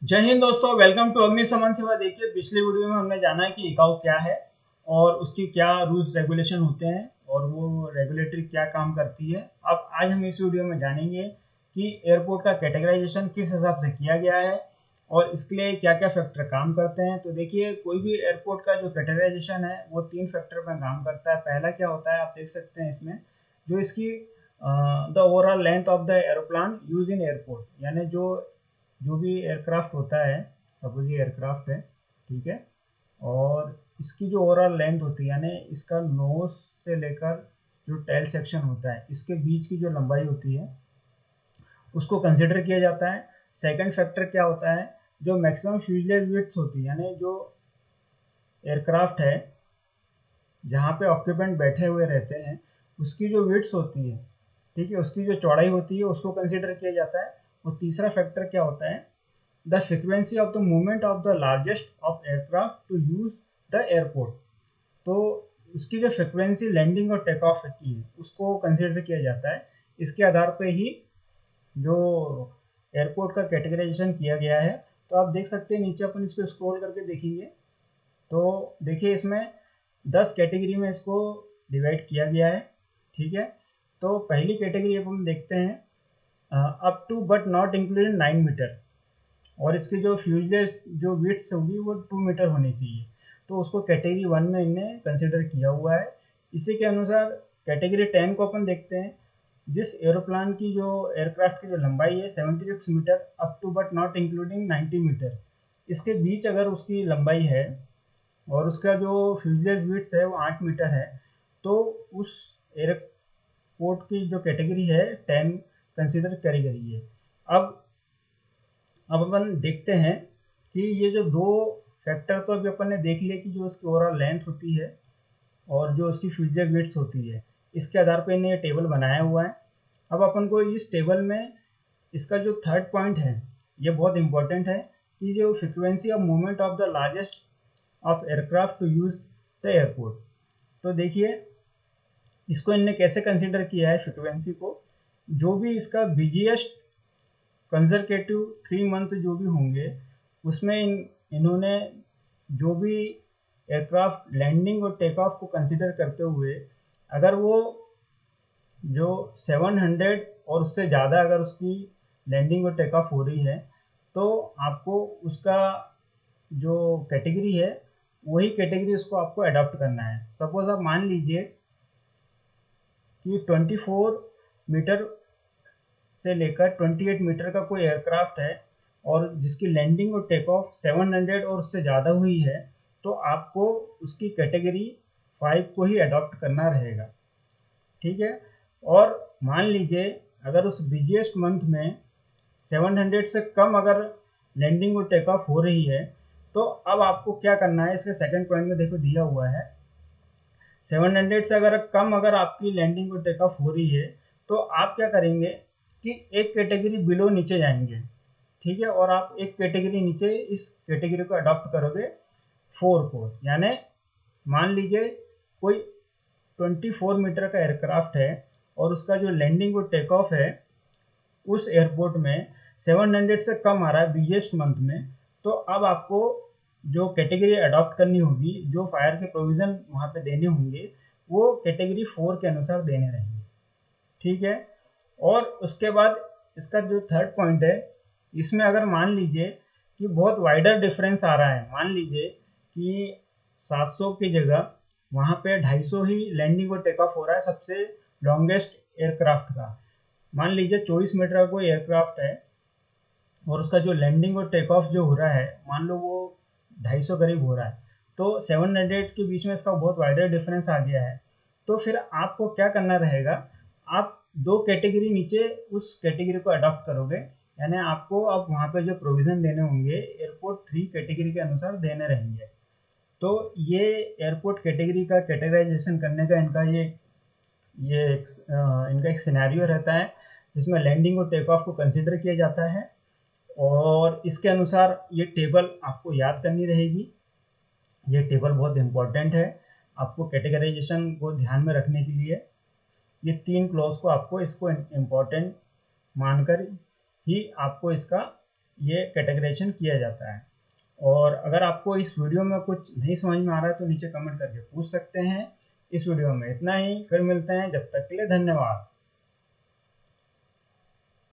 जय हिंद दोस्तों, welcome to अग्निशमन सेवा। देखिए, पिछले वीडियो में हमने जाना है कि इकाऊ क्या है और उसकी क्या रूल्स रेगुलेशन होते हैं और वो रेगुलेटरी क्या काम करती है। अब आज हम इस वीडियो में जानेंगे कि एयरपोर्ट का कैटेगराइजेशन किस हिसाब से किया गया है और इसके लिए क्या क्या फैक्टर काम करते हैं। तो देखिए, कोई भी एयरपोर्ट का जो कैटेगराइजेशन है वो 3 फैक्टर पर काम करता है। पहला क्या होता है, आप देख सकते हैं इसमें, जो इसकी the overall length of the aeroplane use in airport, यानी जो जो भी एयरक्राफ्ट होता है, सपोज ये एयरक्राफ्ट है, ठीक है, और इसकी जो ओवरऑल लेंथ होती है, यानी इसका नोज से लेकर जो टेल सेक्शन होता है इसके बीच की जो लंबाई होती है उसको कंसिडर किया जाता है। सेकंड फैक्टर क्या होता है, जो मैक्सिमम फ्यूजलेज विड्थ होती है, यानी जो एयरक्राफ्ट है जहाँ पे ऑक्यूपेंट बैठे हुए रहते हैं उसकी जो विड्थ होती है, ठीक है, उसकी जो चौड़ाई होती है उसको कंसिडर किया जाता है। और तीसरा फैक्टर क्या होता है, the frequency of the movement of the largest of aircraft to use the airport. तो उसकी जो फ्रीक्वेंसी लैंडिंग और टेक ऑफ की है उसको कंसिडर किया जाता है। इसके आधार पे ही जो एयरपोर्ट का कैटेगराइजेशन किया गया है। तो आप देख सकते हैं नीचे, अपन इसको स्क्रॉल करके देखेंगे तो देखिए इसमें 10 कैटेगरी में इसको डिवाइड किया गया है, ठीक है। तो पहली कैटेगरी अपन देखते हैं, up to but not included 9 metre, और इसकी जो फ्यूजलेज जो विड्थ होगी वो 2 मीटर होनी चाहिए। तो उसको कैटेगरी 1 में इनने कंसिडर किया हुआ है। इसी के अनुसार कैटेगरी 10 को अपन देखते हैं, जिस एरोप्लान की जो एयरक्राफ्ट की जो लंबाई है 76 metre up to but not including 90 metre, इसके बीच अगर उसकी लंबाई है और उसका जो फ्यूजलेज विड्थ है वो 8 मीटर है, तो उस एयरपोर्ट की जो कैटेगरी है 10 कंसिडर करी गई है। अब अब अपन देखते हैं कि ये जो दो फैक्टर तो अभी अपन ने देख लिया कि जो उसकी ओवरऑल लेंथ होती है और जो उसकी फ्यूजलेज विड्थ होती है, इसके आधार पर इन्हें ये टेबल बनाया हुआ है। अब अपन को इस टेबल में इसका जो थर्ड पॉइंट है ये बहुत इंपॉर्टेंट है, कि जो frequency of movement of the largest of aircraft to use the airport. तो देखिए इसको इनने कैसे कंसिडर किया है फ्रीक्वेंसी को, जो भी इसका बिजिएस्ट कंजर्वेटिव 3 मंथ जो भी होंगे उसमें इन्होंने जो भी एयरक्राफ्ट लैंडिंग और टेक ऑफ को कंसिडर करते हुए, अगर वो जो 700 और उससे ज़्यादा अगर उसकी लैंडिंग और टेक ऑफ हो रही है, तो आपको उसका जो कैटेगरी है वही कैटेगरी उसको आपको अडॉप्ट करना है। सपोज आप मान लीजिए कि 24 मीटर से लेकर 28 मीटर का कोई एयरक्राफ्ट है और जिसकी लैंडिंग और टेक ऑफ 700 और उससे ज़्यादा हुई है, तो आपको उसकी कैटेगरी 5 को ही अडॉप्ट करना रहेगा, ठीक है। और मान लीजिए अगर उस बिजिएस्ट मंथ में 700 से कम अगर लैंडिंग और टेक ऑफ हो रही है, तो अब आपको क्या करना है, इसके सेकंड पॉइंट में देखो दिया हुआ है, 700 से अगर कम अगर आपकी लैंडिंग और टेक ऑफ हो रही है, तो आप क्या करेंगे कि एक कैटेगरी बिलो नीचे जाएंगे, ठीक है, और आप एक कैटेगरी नीचे इस कैटेगरी को अडॉप्ट करोगे 4 को। यानी मान लीजिए कोई 24 मीटर का एयरक्राफ्ट है और उसका जो लैंडिंग और टेक ऑफ है उस एयरपोर्ट में 700 से कम आ रहा है बिगेस्ट मंथ में, तो अब आपको जो कैटेगरी अडॉप्ट करनी होगी, जो फायर के प्रोविज़न वहाँ पे देने होंगे, वो कैटेगरी 4 के अनुसार देने रहेंगे, ठीक है। और उसके बाद इसका जो थर्ड पॉइंट है, इसमें अगर मान लीजिए कि बहुत वाइडर डिफरेंस आ रहा है, मान लीजिए कि 700 की जगह वहाँ पे 250 ही लैंडिंग और टेक ऑफ हो रहा है सबसे लॉन्गेस्ट एयरक्राफ्ट का। मान लीजिए 24 मीटर का कोई एयरक्राफ्ट है और उसका जो लैंडिंग और टेक ऑफ जो हो रहा है मान लो वो 250 करीब हो रहा है, तो 700 के बीच में इसका बहुत वाइडर डिफरेंस आ गया है। तो फिर आपको क्या करना रहेगा, आप दो कैटेगरी नीचे उस कैटेगरी को अडॉप्ट करोगे, यानी आपको अब वहाँ पे जो प्रोविज़न देने होंगे एयरपोर्ट 3 कैटेगरी के अनुसार देने रहेंगे। तो ये एयरपोर्ट कैटेगरी का कैटेगराइजेशन करने का इनका एक सिनेरियो रहता है, जिसमें लैंडिंग और टेक ऑफ को कंसिडर किया जाता है और इसके अनुसार ये टेबल आपको याद करनी रहेगी। ये टेबल बहुत इंपॉर्टेंट है आपको कैटेगराइजेशन को ध्यान में रखने के लिए। ये 3 क्लॉज को आपको इसको इम्पॉर्टेंट मानकर ही आपको इसका ये कैटेगराइजेशन किया जाता है। और अगर आपको इस वीडियो में कुछ नहीं समझ में आ रहा है तो नीचे कमेंट करके पूछ सकते हैं। इस वीडियो में इतना ही, फिर मिलते हैं, जब तक के लिए धन्यवाद।